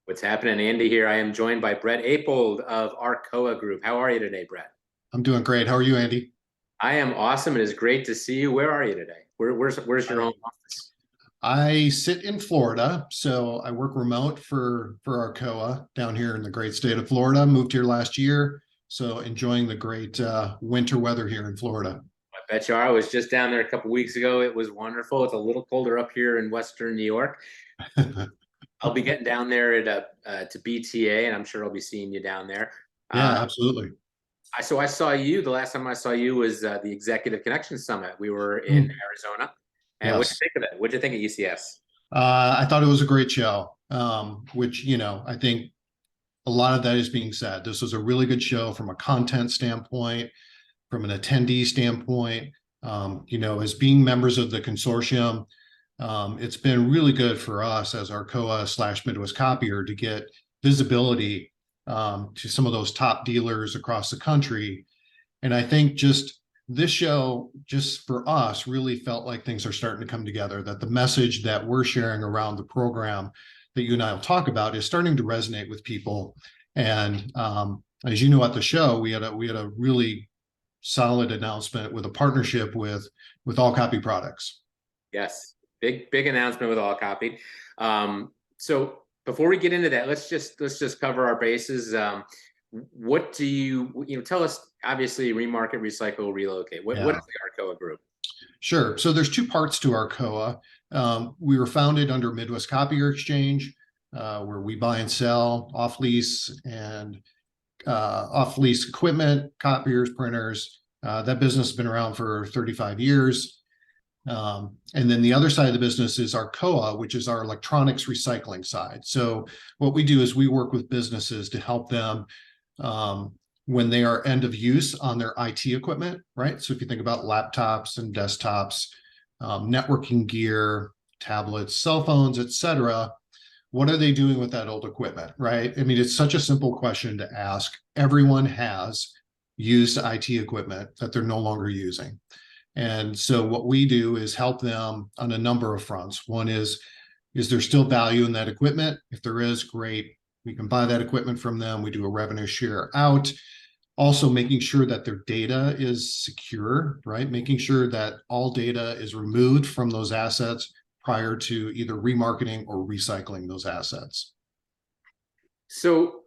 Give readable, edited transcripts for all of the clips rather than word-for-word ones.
What's happening, Andy here? I am joined by Brett Apold of ARCOA Group. How are you today, Brett? I'm doing great. How are you, Andy? I am awesome. It is great to see you. Where are you today? Where's your home I office? I sit in Florida, so I work remote for Arcoa down here in the great state of Florida. Moved here last year, so enjoying the great winter weather here in Florida. I bet you are. I was just down there a couple weeks ago. It was wonderful. It's a little colder up here in Western New York. I'll be getting down there to BTA, and I'm sure I'll be seeing you down there. Yeah, Uh, absolutely. I saw you. The last time I saw you was the Executive Connection Summit. We were in Mm, Arizona. And what'd you yes. think of it? What'd you think of ECS? I thought it was a great show, which, I think a lot of that is being said. This was a really good show from a content standpoint, from an attendee standpoint. As being members of the consortium, it's been really good for us as Arcoa/Midwest Copier to get visibility to some of those top dealers across the country. And I think just this show, just for us, really felt like things are starting to come together, that the message that we're sharing around the program that you and I will talk about is starting to resonate with people. And as you know, at the show, we had a really solid announcement with a partnership with All Copy Products. Yes, big announcement with all copied. So before we get into that, let's just cover our bases. What do you tell us? Obviously, remarket, recycle, relocate. What Yeah. is the Arcoa Group? Sure. So there's two parts to Arcoa. We were founded under Midwest Copier Exchange, where we buy and sell off lease equipment, copiers, printers. That business has been around for 35 years. And then the other side of the business is Arcoa, which is our electronics recycling side. So what we do is we work with businesses to help them um, when they are end of use on their IT equipment, right? So if you think about laptops and desktops, networking gear, tablets, cell phones, et cetera, what are they doing with that old equipment, right? I mean, it's such a simple question to ask. Everyone has used IT equipment that they're no longer using. And so what we do is help them on a number of fronts. One is there still value in that equipment? If there is, great. We can buy that equipment from them. We do a revenue share out. Also making sure that their data is secure, right? Making sure that all data is removed from those assets prior to either remarketing or recycling those assets. So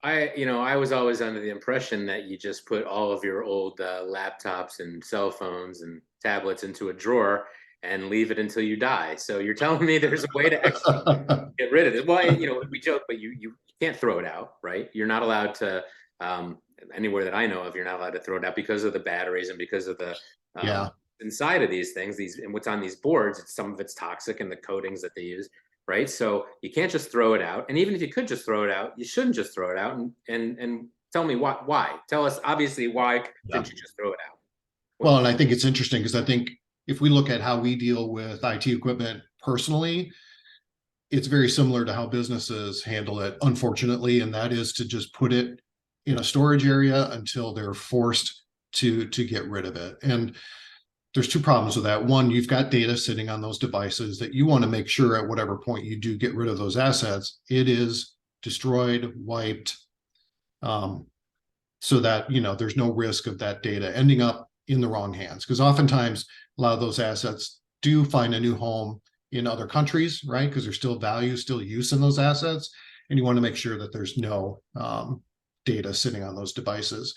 I was always under the impression that you just put all of your old laptops and cell phones and tablets into a drawer and leave it until you die. So you're telling me there's a way to actually get rid of it. Well, we joke, but you can't throw it out, right? You're not allowed to anywhere that I know of, you're not allowed to throw it out because of the batteries and because of the Yeah. inside of these things, these and what's on these boards. It's some of it's toxic and the coatings that they use, right? So you can't just throw it out. And even if you could just throw it out, you shouldn't just throw it out. And tell me why? Why? Tell us obviously why Yeah. shouldn't you just throw it out? Well, What? and I think it's interesting because I think if we look at how we deal with IT equipment personally, it's very similar to how businesses handle it, unfortunately, and that is to just put it in a storage area until they're forced to get rid of it. And there's two problems with that. One, you've got data sitting on those devices that you want to make sure at whatever point you do get rid of those assets, it is destroyed, wiped, um, so that there's no risk of that data ending up in the wrong hands. Because oftentimes a lot of those assets do find a new home in other countries, right? Because there's still value, still use in those assets, and you want to make sure that there's no data sitting on those devices.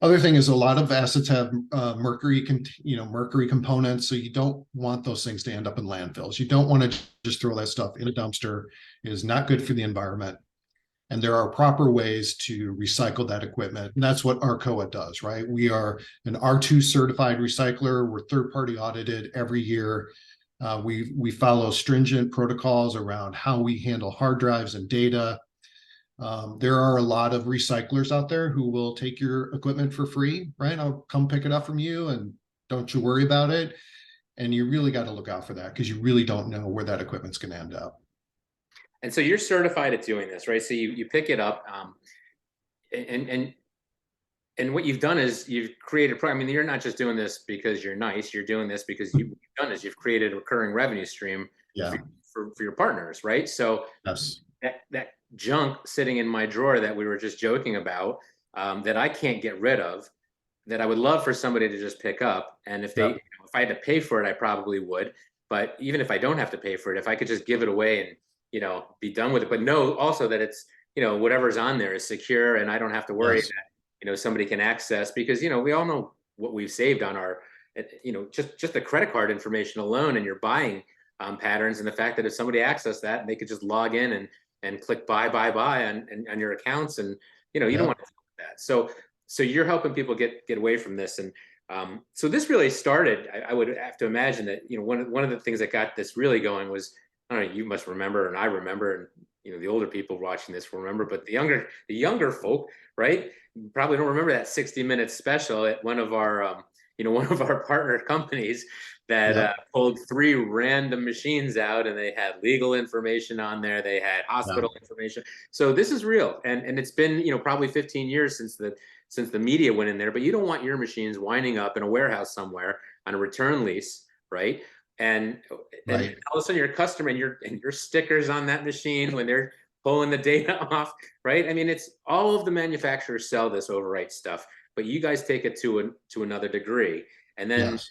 Other thing is a lot of assets have mercury components, so you don't want those things to end up in landfills. You don't want to just throw that stuff in a dumpster. It is not good for the environment. And there are proper ways to recycle that equipment. And that's what ARCOA does, right? We are an R2 certified recycler. We're third party audited every year. We follow stringent protocols around how we handle hard drives and data. There are a lot of recyclers out there who will take your equipment for free, right? I'll come pick it up from you and don't you worry about it. And you really got to look out for that because you really don't know where that equipment's going to end up. And so you're certified at doing this, right? So you pick it up, and and and what you've done is you've created. I mean, you're not just doing this because you're nice. You're doing this because you've done is you've created a recurring revenue stream for Yeah. for your partners, right? So Yes. that junk sitting in my drawer that we were just joking about, that I can't get rid of, that I would love for somebody to just pick up. And if Yep. if I had to pay for it, I probably would. But even if I don't have to pay for it, if I could just give it away and, be done with it, but know also that it's, whatever's on there is secure and I don't have to worry Yes. that, somebody can access, because, we all know what we've saved on our, just the credit card information alone and your buying patterns, and the fact that if somebody accessed that, they could just log in and click buy on your accounts, and you don't Yep. want to do that. So you're helping people get away from this, and so this really started. I would have to imagine that one of the things that got this really going was, I don't know, you must remember, and I remember, and the older people watching this will remember, but the younger folk, right, probably don't remember that 60-minute special at one of our one of our partner companies that Yep. pulled 3 random machines out, and they had legal information on there, they had Yeah. hospital information. So this is real, and it's been probably 15 years since the media went in there. But you don't want your machines winding up in a warehouse somewhere on a return lease, right? And and Right. all of a sudden, your customer and your stickers on that machine when they're pulling the data off, right? I mean, it's all of the manufacturers sell this overwrite stuff, but you guys take it to another degree. And then Yes.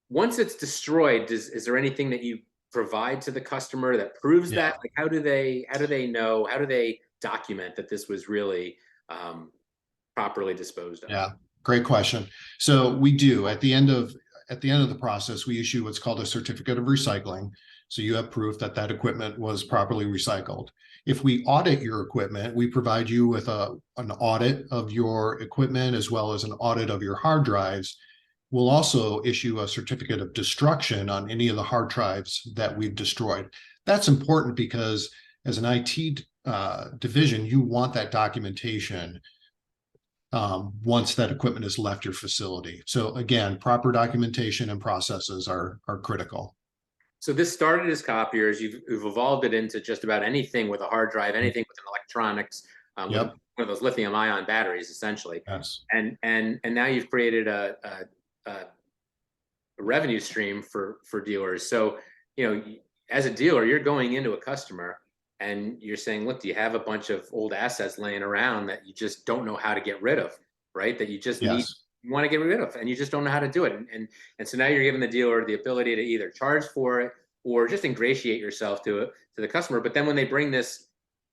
once it's destroyed, is there anything that you provide to the customer that proves Yeah. that? Like, how do they know? How do they document that this was really properly disposed of? Yeah. Great question. So we do at the end of the process, we issue what's called a certificate of recycling. So you have proof that that equipment was properly recycled. If we audit your equipment, we provide you with an audit of your equipment as well as an audit of your hard drives. We'll also issue a certificate of destruction on any of the hard drives that we've destroyed. That's important because as an IT division, you want that documentation once that equipment has left your facility. So again, proper documentation and processes are critical. So this started as copiers. You've evolved it into just about anything with a hard drive, anything with an electronics, with Yep. one of those lithium-ion batteries, essentially. Yes. And now you've created a revenue stream for dealers. So as a dealer, you're going into a customer and you're saying, look, do you have a bunch of old assets laying around that you just don't know how to get rid of, right? That you just Yes. you want to get rid of, and you just don't know how to do it. And so now you're giving the dealer the ability to either charge for it or just ingratiate yourself to the customer. But then when they bring this,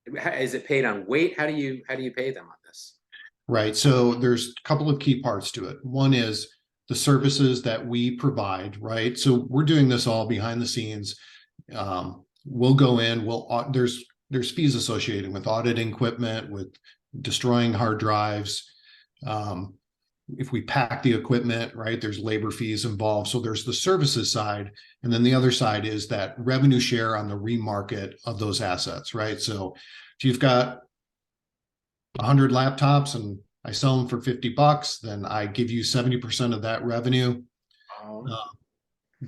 is it paid on weight? How do you pay them on this? Right. So there's a couple of key parts to it. One is the services that we provide, right? So we're doing this all behind the scenes. We'll go in, there's fees associated with auditing equipment, with destroying hard drives. If we pack the equipment, right, there's labor fees involved. So there's the services side. And then the other side is that revenue share on the remarket of those assets, right? So if you've got 100 laptops and I sell them for $50, then I give you 70% of that revenue Um, uh,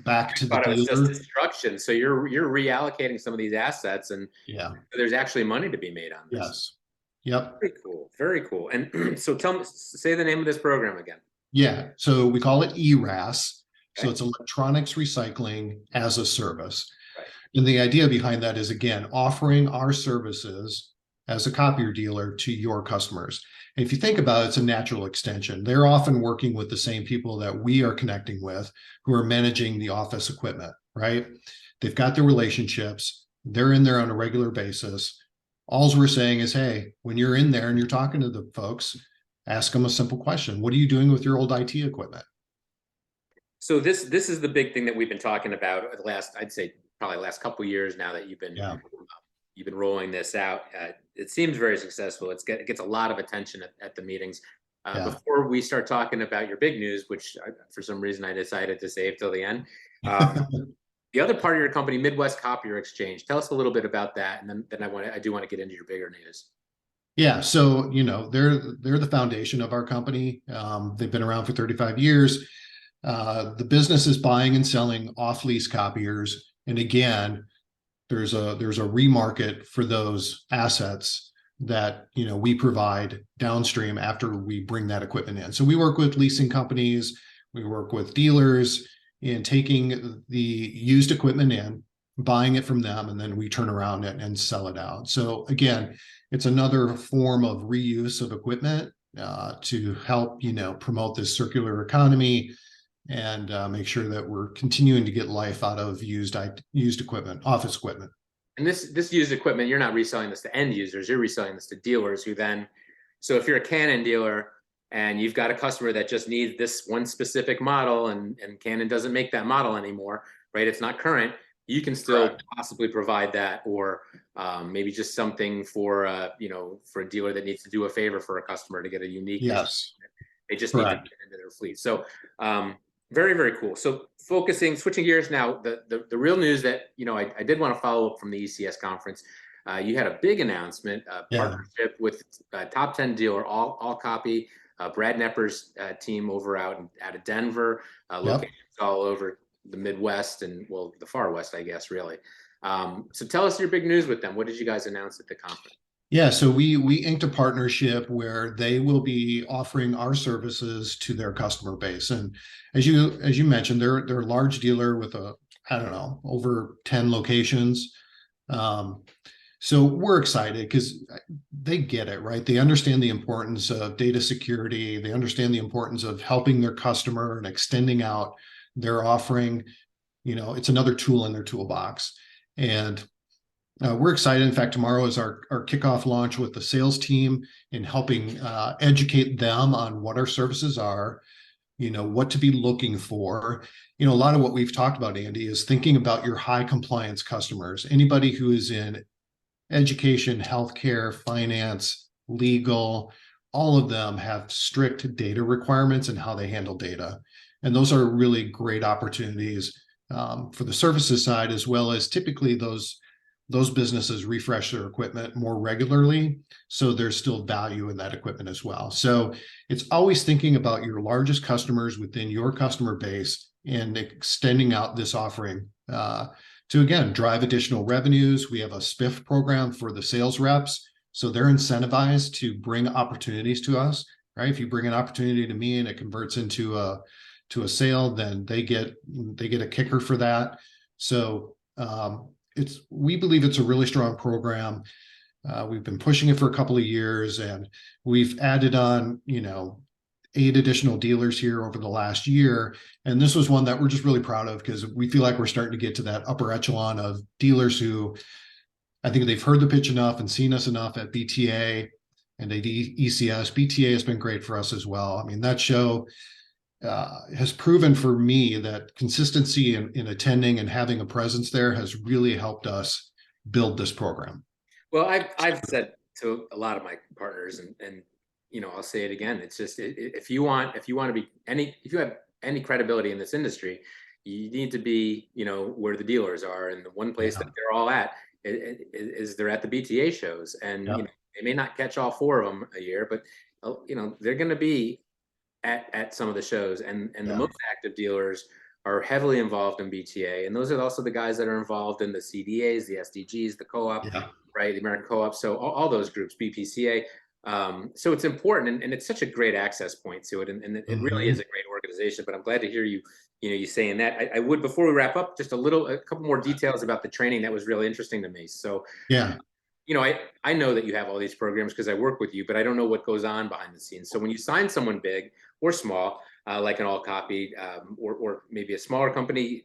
back to I the thought it was just dealer. destruction. So you're reallocating some of these assets, and Yeah. there's actually money to be made on this. Yes. Yep. Very cool. Very cool. And so say the name of this program again. Yeah. So we call it ERAS. So Okay. it's electronics recycling as a service. Right. And the idea behind that is, again, offering our services as a copier dealer to your customers. And if you think about it, it's a natural extension. They're often working with the same people that we are connecting with who are managing the office equipment, right? They've got their relationships. They're in there on a regular basis. All we're saying is, hey, when you're in there and you're talking to the folks, ask them a simple question. What are you doing with your old IT equipment? So this is the big thing that we've been talking about the last, I'd say probably the last couple of years now that Yeah. you've been rolling this out. It seems very successful. It gets a lot of attention at the meetings. Yeah. Before we start talking about your big news, which for some reason I decided to save till the end, the other part of your company, Midwest Copier Exchange. Tell us a little bit about that, and then I do want to get into your bigger news. Yeah, so they're the foundation of our company. They've been around for 35 years. The business is buying and selling off-lease copiers, and again, there's a remarket for those assets that we provide downstream after we bring that equipment in. So we work with leasing companies, we work with dealers in taking the used equipment in. buying it from them, and then we turn around and sell it out. So again, it's another form of reuse of equipment to help, promote this circular economy and make sure that we're continuing to get life out of used equipment, office equipment. And this used equipment, you're not reselling this to end users, you're reselling this to dealers who then, so if you're a Canon dealer and you've got a customer that just needs this one specific model and Canon doesn't make that model anymore, right? It's not current. You can still Correct. possibly provide that, or maybe just something for for a dealer that needs to do a favor for a customer to get a unique machine. Yes, They just need to correct. get into their fleet. So very, very cool. So switching gears now, the real news that I did want to follow up from the ECS conference. You had a big announcement, Yeah. partnership with top 10 dealer, all copy. Brad Nepper's team over out of Denver, locations all over the Midwest and, well, the far West, I guess, really. So tell us your big news with them. What did you guys announce at the conference? Yeah, so we inked a partnership where they will be offering our services to their customer base. And as you mentioned, they're a large dealer with I don't know, over 10 locations. So we're excited because they get it, right? They understand the importance of data security. They understand the importance of helping their customer and extending out their offering. It's another tool in their toolbox. And we're excited. In fact, tomorrow is our kickoff launch with the sales team in helping educate them on what our services are, what to be looking for. A lot of what we've talked about, Andy, is thinking about your high compliance customers, anybody who is in education, healthcare, finance, legal. All of them have strict data requirements and how they handle data. And those are really great opportunities for the services side, as well as typically those businesses refresh their equipment more regularly. So there's still value in that equipment as well. So it's always thinking about your largest customers within your customer base and extending out this offering to, again, drive additional revenues. We have a SPIF program for the sales reps. So they're incentivized to bring opportunities to us, right? If you bring an opportunity to me and it converts into a sale, then they get a kicker for that. So we believe it's a really strong program. We've been pushing it for a couple of years, and we've added on, 8 additional dealers here over the last year. And this was one that we're just really proud of because we feel like we're starting to get to that upper echelon of dealers who I think they've heard the pitch enough and seen us enough at BTA and at ECS. BTA has been great for us as well. I mean, that show has proven for me that consistency in attending and having a presence there has really helped us build this program. Well, I've said to a lot of my partners, and I'll say it again. It's just if you have any credibility in this industry, you need to be where the dealers are, and the one place that they're all at is they're at the BTA shows, and they may not catch all 4 of them a year, but they're going to be at some of the shows, and the most active dealers are heavily involved in BTA, and those are also the guys that are involved in the CDAs, the SDGs, the co-op, right, the American Co-op, so all those groups, BPCA. So it's important, and it's such a great access point to it, and it really is a great organization. But I'm glad to hear you saying that. I would, before we wrap up, just a couple more details about the training that was really interesting to me. So I know that you have all these programs because I work with you, but I don't know what goes on behind the scenes. So when you sign someone big or small, like an all copy, or maybe a smaller company,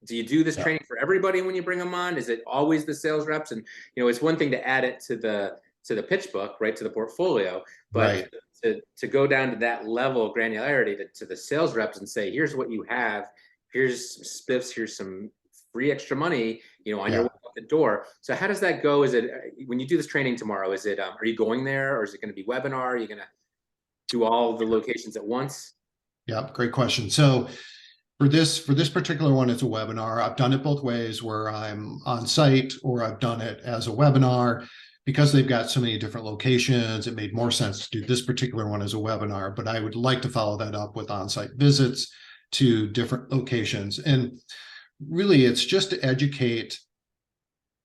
do you do this training for everybody when you bring them on? Is it always the sales reps? And it's one thing to add it to the pitch book, right, to the portfolio, but to go down to that level of granularity to the sales reps and say, here's what you have, here's some spiffs, here's some free extra money, on your way out the door. So how does that go? Is it, when you do this training tomorrow, is it, are you going there, or is it going to be webinar? Are you going to do all the locations at once? Yeah, great question. So for this particular one, it's a webinar. I've done it both ways, where I'm on site or I've done it as a webinar. Because they've got so many different locations, it made more sense to do this particular one as a webinar, but I would like to follow that up with on-site visits to different locations. And really, it's just to educate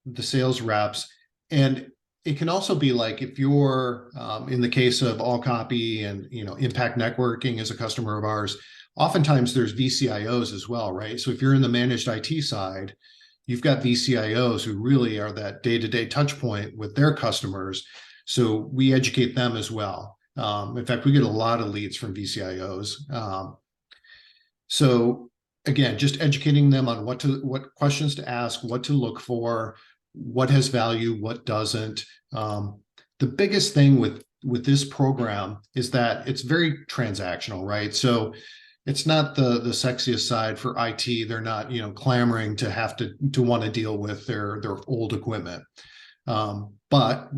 the sales reps. And it can also be like, if you're in the case of All Copy and Impact Networking is a customer of ours, oftentimes there's VCIOs as well, right? So if you're in the managed IT side, you've got VCIOs who really are that day-to-day touch point with their customers. So we educate them as well. In fact, we get a lot of leads from VCIOs. So again, just educating them on what questions to ask, what to look for, what has value, what doesn't. The biggest thing with this program is that it's very transactional, right? So it's not the sexiest side for IT. They're not, clamoring to have to want to deal with their old equipment. But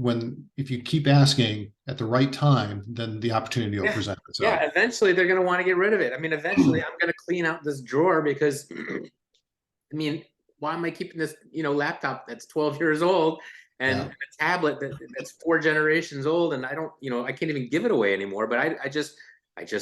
if you keep asking at the right time, then the opportunity will present itself. Yeah, eventually they're going to want to get rid of it. I mean, eventually I'm going to clean out this drawer because, I mean, why am I keeping this, laptop that's 12 years old and Yeah. a tablet that's 4 generations old, and I don't, I can't even give it away anymore. But I just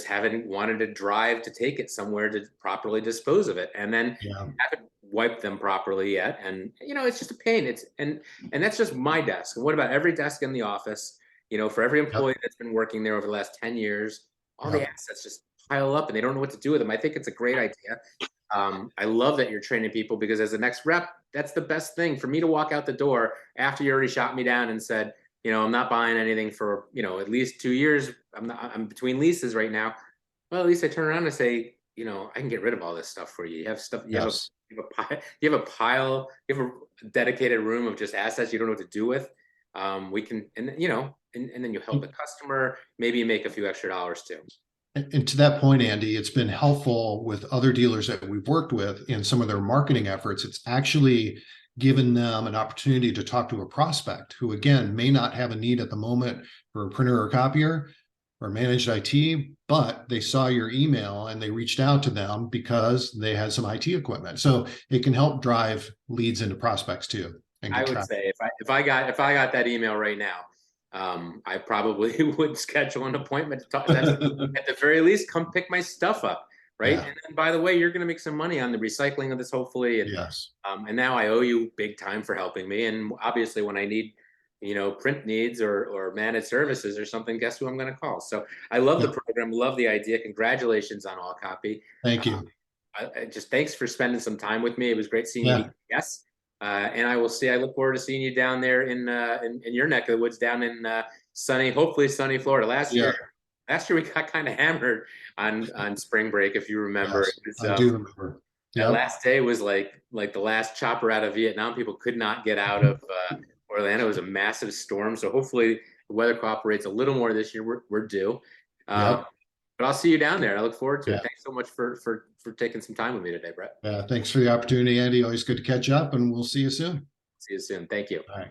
haven't wanted to drive to take it somewhere to properly dispose of it, and then Yeah. haven't wiped them properly yet. And it's just a pain. And that's just my desk. And what about every desk in the office? For every employee that's been working there over the last 10 years, all the assets just pile up and they don't know what to do with them. I think it's a great idea. I love that you're training people, because as the next rep, that's the best thing for me to walk out the door after you already shot me down and said, I'm not buying anything for, at least 2 years. I'm between leases right now. Well, at least I turn around and say, I can get rid of all this stuff for you. You have stuff, you have a pile, you have a dedicated room of just assets you don't know what to do with. We can, and then you help the customer, maybe you make a few extra dollars too. And to that point, Andy, it's been helpful with other dealers that we've worked with in some of their marketing efforts. It's actually given them an opportunity to talk to a prospect who, again, may not have a need at the moment for a printer or copier or managed IT, but they saw your email and they reached out to them because they had some IT equipment. So it can help drive leads into prospects too. I would say if I got that email right now, I probably would schedule an appointment to talk. At the very least, come pick my stuff up, right? Yeah. And by the way, you're going to make some money on the recycling of this, hopefully. And Yes. And now I owe you big time for helping me. And obviously, when I need, print needs or managed services or something, guess who I'm going to call? So I love the program, love the idea. Congratulations on All Copy. Thank you. I just thanks for spending some time with me. It was great seeing you. Yes. And I look forward to seeing you down there in your neck of the woods, down in hopefully sunny Florida. Last year we got kind of hammered on spring break, if you remember. Yes, I do remember. That last day was like the last chopper out of Vietnam. People could not get out of Orlando. It was a massive storm. So hopefully the weather cooperates a little more this year. We're due. But I'll see you down there. I look forward to it. Thanks so much for taking some time with me today, Brett. Thanks for the opportunity, Andy. Always good to catch up, and we'll see you soon. See you soon. Thank you. All right.